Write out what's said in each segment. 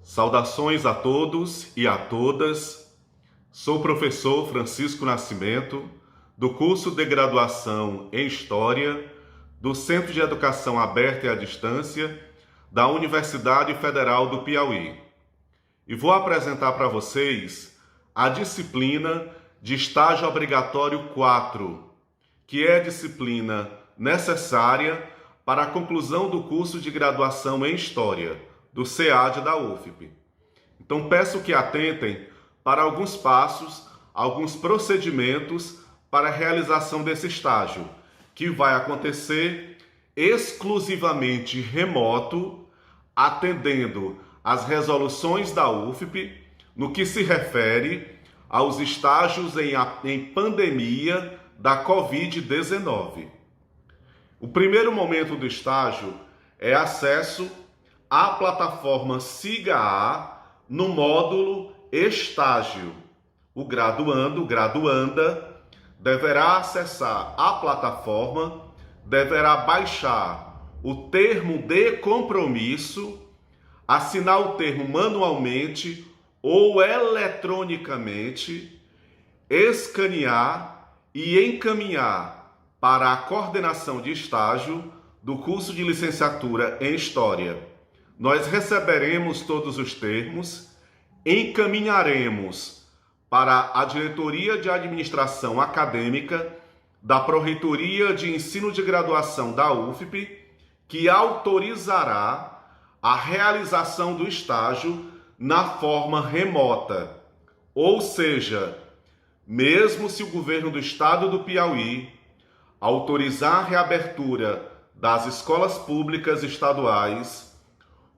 Saudações a todos e a todas. Sou o professor Francisco Nascimento, do curso de graduação em História do Centro de Educação Aberta e à Distância da Universidade Federal do Piauí. E vou apresentar para vocês a disciplina de Estágio Obrigatório 4, que é a disciplina necessária para a conclusão do curso de graduação em História do SEAD da UFP. Então peço que atentem para alguns passos, alguns procedimentos para a realização desse estágio, que vai acontecer exclusivamente remoto, atendendo às resoluções da UFP no que se refere aos estágios em pandemia da Covid-19. O primeiro momento do estágio é acesso à plataforma SIGA-A no módulo Estágio. O graduando, graduanda, deverá acessar a plataforma, deverá baixar o termo de compromisso, assinar o termo manualmente ou eletronicamente, escanear e encaminhar para a coordenação de estágio do curso de licenciatura em História. Nós receberemos todos os termos, encaminharemos para a Diretoria de Administração Acadêmica da Pró-Reitoria de Ensino de Graduação da UFP, que autorizará a realização do estágio na forma remota. Ou seja, mesmo se o governo do estado do Piauí autorizar a reabertura das escolas públicas estaduais,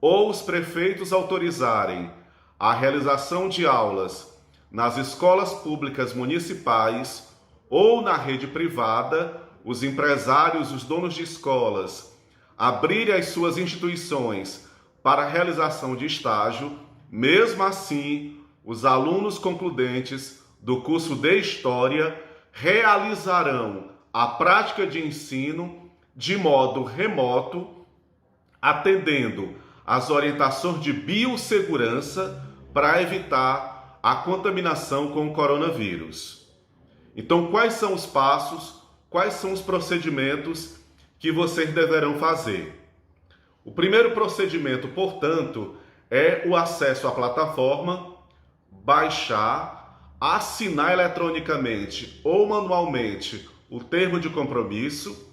ou os prefeitos autorizarem a realização de aulas nas escolas públicas municipais ou na rede privada, os empresários, os donos de escolas, abrirem as suas instituições para a realização de estágio, mesmo assim, os alunos concludentes do curso de História realizarão a prática de ensino de modo remoto, atendendo as orientações de biossegurança para evitar a contaminação com o coronavírus. Então, quais são os passos, quais são os procedimentos que vocês deverão fazer? O primeiro procedimento, portanto, é o acesso à plataforma, baixar, assinar eletronicamente ou manualmente o termo de compromisso,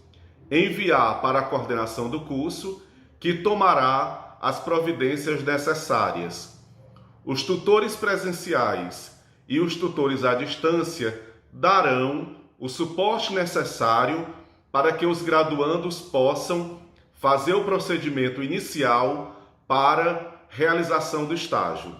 enviar para a coordenação do curso, que tomará as providências necessárias. Os tutores presenciais e os tutores à distância darão o suporte necessário para que os graduandos possam fazer o procedimento inicial para realização do estágio.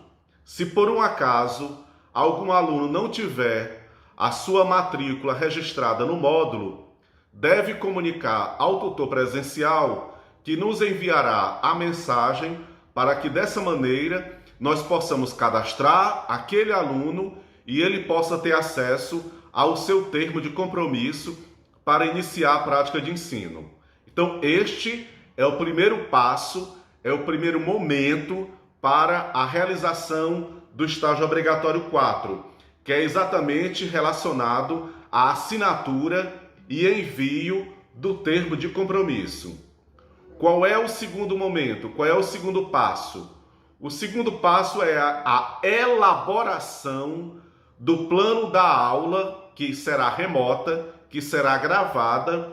Se por um acaso algum aluno não tiver a sua matrícula registrada no módulo, deve comunicar ao tutor presencial, que nos enviará a mensagem para que dessa maneira nós possamos cadastrar aquele aluno e ele possa ter acesso ao seu termo de compromisso para iniciar a prática de ensino. Então este é o primeiro passo, é o primeiro momento para a realização do estágio obrigatório 4, que é exatamente relacionado à assinatura e envio do termo de compromisso. Qual é o segundo momento? Qual é o segundo passo? O segundo passo é a elaboração do plano da aula, que será remota, que será gravada,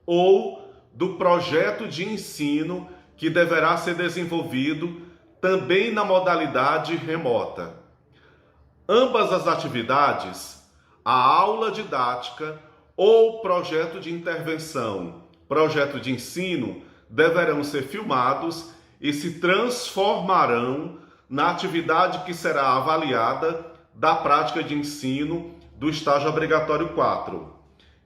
ou do projeto de ensino, que deverá ser desenvolvido também na modalidade remota. Ambas as atividades, a aula didática ou projeto de intervenção, projeto de ensino, deverão ser filmados e se transformarão na atividade que será avaliada da prática de ensino do estágio obrigatório 4.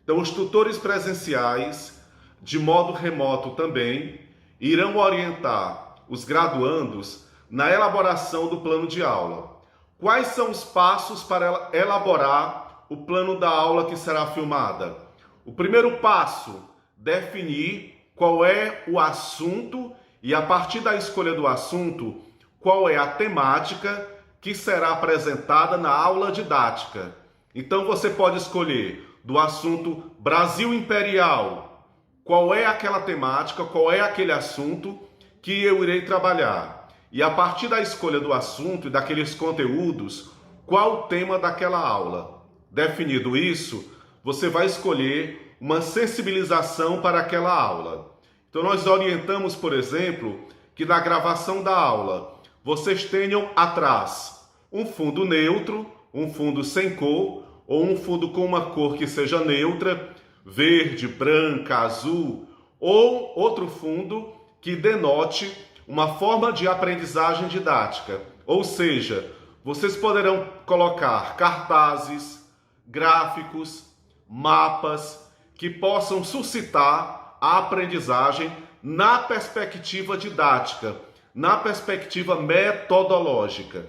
Então, os tutores presenciais, de modo remoto também, irão orientar os graduandos na elaboração do plano de aula. Quais são os passos para elaborar o plano da aula que será filmada? O primeiro passo, definir qual é o assunto e, a partir da escolha do assunto, qual é a temática que será apresentada na aula didática. Então você pode escolher do assunto Brasil Imperial, qual é aquela temática, qual é aquele assunto que eu irei trabalhar. E a partir da escolha do assunto e daqueles conteúdos, qual o tema daquela aula. Definido isso, você vai escolher uma sensibilização para aquela aula. Então nós orientamos, por exemplo, que na gravação da aula vocês tenham atrás um fundo neutro, um fundo sem cor, ou um fundo com uma cor que seja neutra, verde, branca, azul, ou outro fundo que denote uma forma de aprendizagem didática. Ou seja, vocês poderão colocar cartazes, gráficos, mapas que possam suscitar a aprendizagem na perspectiva didática, na perspectiva metodológica.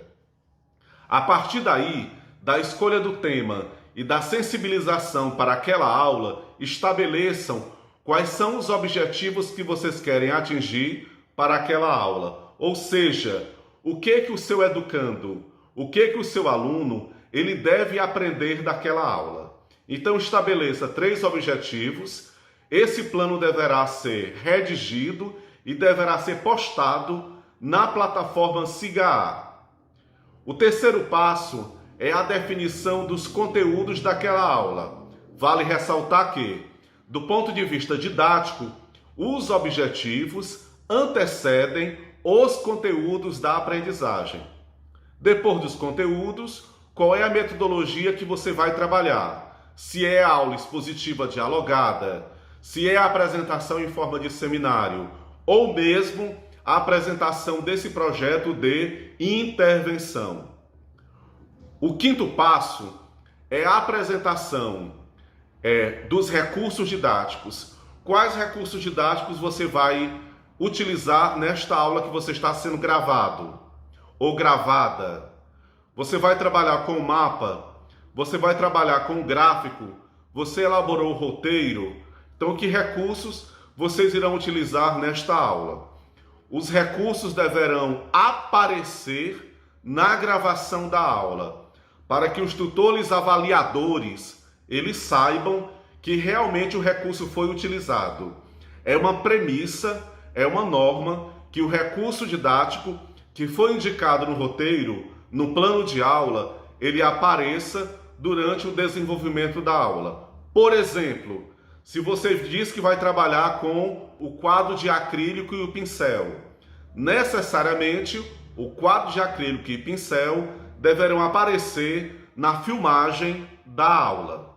A partir daí, da escolha do tema e da sensibilização para aquela aula, estabeleçam quais são os objetivos que vocês querem atingir para aquela aula. Ou seja, o que o seu educando, o que o seu aluno, ele deve aprender daquela aula. Então estabeleça 3 objetivos. Esse plano deverá ser redigido e deverá ser postado na plataforma SIGA. O terceiro passo é a definição dos conteúdos daquela aula. Vale ressaltar que, do ponto de vista didático, os objetivos antecedem os conteúdos da aprendizagem. Depois dos conteúdos, qual é a metodologia que você vai trabalhar? Se é aula expositiva dialogada, se é a apresentação em forma de seminário, ou mesmo a apresentação desse projeto de intervenção. O quinto passo é a apresentação dos recursos didáticos. Quais recursos didáticos você vai utilizar nesta aula que você está sendo gravado ou gravada? Você vai trabalhar com o mapa, você vai trabalhar com o gráfico, você elaborou o roteiro. Então, que recursos vocês irão utilizar nesta aula? Os recursos deverão aparecer na gravação da aula, para que os tutores avaliadores, eles saibam que realmente o recurso foi utilizado. É uma premissa, é uma norma que o recurso didático que foi indicado no roteiro, no plano de aula, ele apareça durante o desenvolvimento da aula. Por exemplo, se você diz que vai trabalhar com o quadro de acrílico e o pincel, necessariamente o quadro de acrílico e pincel deverão aparecer na filmagem da aula.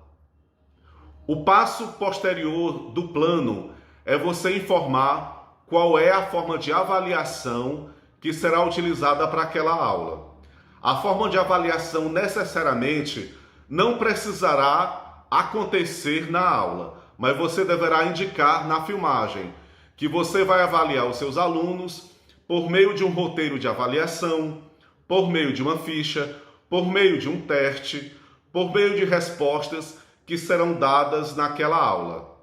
O passo posterior do plano é você informar qual é a forma de avaliação que será utilizada para aquela aula. A forma de avaliação necessariamente não precisará acontecer na aula, mas você deverá indicar na filmagem que você vai avaliar os seus alunos por meio de um roteiro de avaliação, por meio de uma ficha, por meio de um teste, por meio de respostas que serão dadas naquela aula.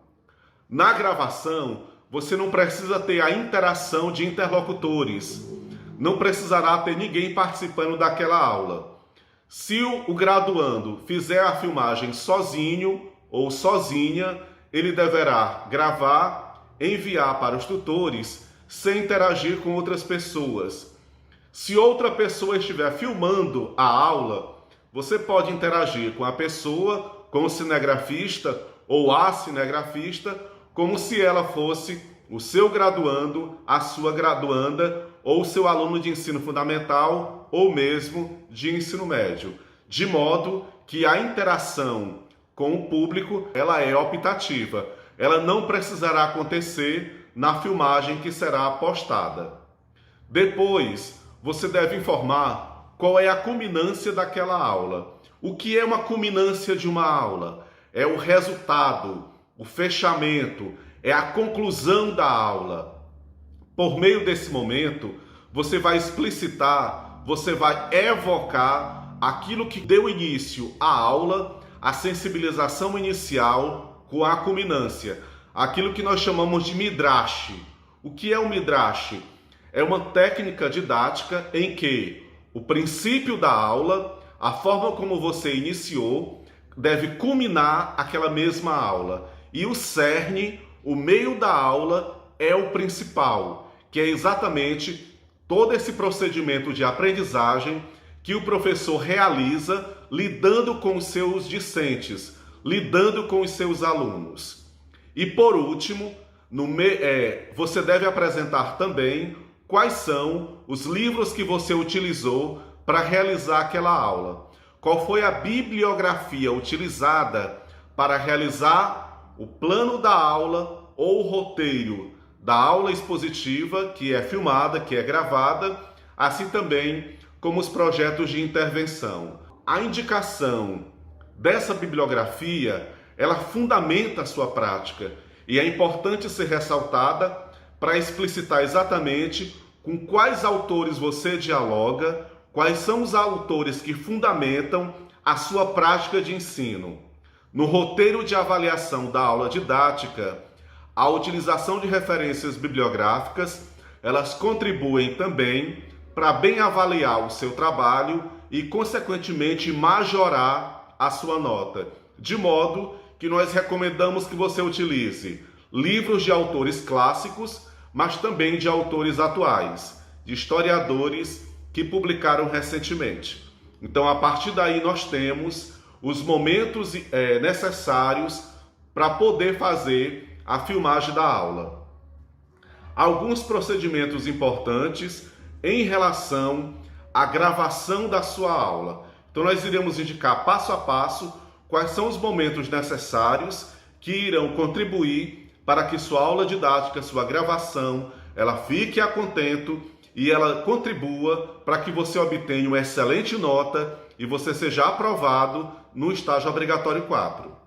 Na gravação, você não precisa ter a interação de interlocutores, não precisará ter ninguém participando daquela aula. Se o graduando fizer a filmagem sozinho ou sozinha, ele deverá gravar, enviar para os tutores, sem interagir com outras pessoas. Se outra pessoa estiver filmando a aula, você pode interagir com a pessoa, com o cinegrafista ou a cinegrafista, como se ela fosse o seu graduando, a sua graduanda ou o seu aluno de ensino fundamental ou mesmo de ensino médio, de modo que a interação com o público ela é optativa. Ela não precisará acontecer na filmagem que será postada. Depois, você deve informar qual é a culminância daquela aula. O que é uma culminância de uma aula? É o resultado, o fechamento, é a conclusão da aula. Por meio desse momento, você vai explicitar, você vai evocar aquilo que deu início à aula, a sensibilização inicial com a culminância. Aquilo que nós chamamos de midrash. O que é o midrash? é uma técnica didática em que o princípio da aula, a forma como você iniciou, deve culminar aquela mesma aula. E o cerne, o meio da aula, é o principal, que é exatamente todo esse procedimento de aprendizagem que o professor realiza lidando com os seus discentes, lidando com os seus alunos. E por último, você deve apresentar também quais são os livros que você utilizou para realizar aquela aula. Qual foi a bibliografia utilizada para realizar o plano da aula ou o roteiro da aula expositiva, que é filmada, que é gravada, assim também como os projetos de intervenção. A indicação dessa bibliografia, ela fundamenta a sua prática e é importante ser ressaltada para explicitar exatamente com quais autores você dialoga, quais são os autores que fundamentam a sua prática de ensino. No roteiro de avaliação da aula didática, a utilização de referências bibliográficas, elas contribuem também para bem avaliar o seu trabalho e, consequentemente, majorar a sua nota. De modo que nós recomendamos que você utilize livros de autores clássicos, mas também de autores atuais, de historiadores que publicaram recentemente. Então, a partir daí, nós temos os momentos necessários para poder fazer a filmagem da aula. Alguns procedimentos importantes em relação à gravação da sua aula. Então, nós iremos indicar passo a passo quais são os momentos necessários que irão contribuir para que sua aula didática, sua gravação, ela fique a contento e ela contribua para que você obtenha uma excelente nota e você seja aprovado no estágio obrigatório 4.